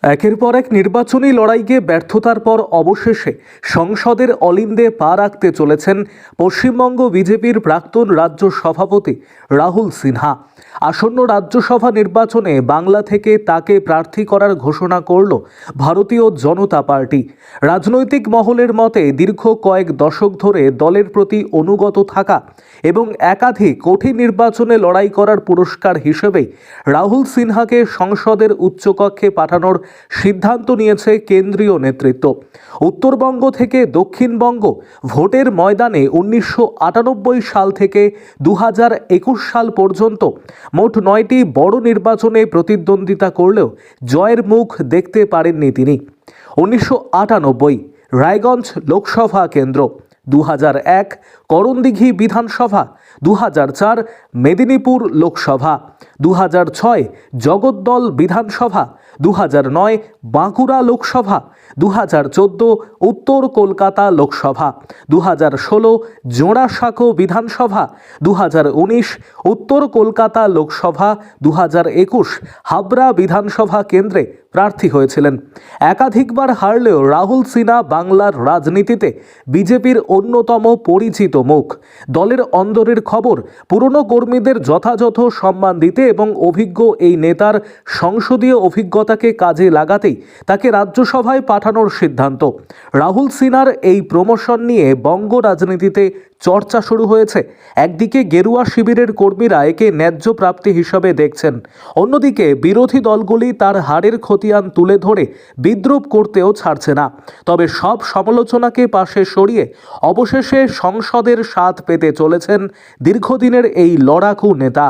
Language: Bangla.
একের পর এক নির্বাচনী লড়াইকে ব্যর্থতার পর অবশেষে সংসদের অলিন্দে পা রাখতে চলেছেন পশ্চিমবঙ্গ বিজেপির প্রাক্তন রাজ্য সভাপতি রাহুল সিনহা। আসন্ন রাজ্যসভা নির্বাচনে বাংলা থেকে তাকে প্রার্থী করার ঘোষণা করল ভারতীয় জনতা পার্টি। রাজনৈতিক মহলের মতে দীর্ঘ কয়েক দশক ধরে দলের প্রতি অনুগত থাকা এবং একাধিক কঠিন নির্বাচনে লড়াই করার পুরস্কার হিসেবেই রাহুল সিনহাকে সংসদের উচ্চকক্ষে পাঠানোর সিদ্ধান্ত নিয়েছে কেন্দ্রীয় নেতৃত্ব। উত্তরবঙ্গ থেকে দক্ষিণবঙ্গ ভোটের ময়দানে 1998 সাল থেকে 2021 সাল পর্যন্ত মোট 9টি বড় নির্বাচনে প্রতিদ্বন্দ্বিতা করলেও জয়ের মুখ দেখতে পারেননি তিনি। 1998 রায়গঞ্জ লোকসভা কেন্দ্র, 2001 করণদিঘি বিধানসভা, 2004 মেদিনীপুর লোকসভা, 2006 জগদ্দল বিধানসভা, 2009 বাঁকুড়া লোকসভা, 2014 উত্তর কলকাতা লোকসভা, 2016 জোড়াসাঁকো বিধানসভা, 2019 উত্তর কলকাতা লোকসভা, 2021 হাবড়া বিধানসভা কেন্দ্রে প্রার্থী হয়েছিলেন। একাধিকবার হারলেও রাহুল সিনহা বাংলার রাজনীতিতে বিজেপির অন্যতম পরিচিত মুখ। দলের অন্দরের খবর, পুরনো কর্মীদের যথাযথ সম্মান দিতে এবং অভিজ্ঞ এই নেতার সংসদীয় অভিজ্ঞতাকে কাজে লাগাতেই তাকে রাজ্যসভায় পাঠানোর সিদ্ধান্ত। রাহুল সিনহার এই প্রমোশন নিয়ে বঙ্গ রাজনীতিতে চর্চা শুরু হয়েছে। একদিকে গেরুয়া শিবিরের কর্মীরা একে ন্যায্য প্রাপ্তি হিসাবে দেখছেন, অন্যদিকে বিরোধী দলগুলি তার হারের খতিয়ান তুলে ধরে বিদ্রূপ করতেও ছাড়ছে না। তবে সব সমালোচনাকে পাশে সরিয়ে অবশেষে সংসদের স্বাদ পেতে চলেছেন দীর্ঘদিনের এই লড়াকু নেতা।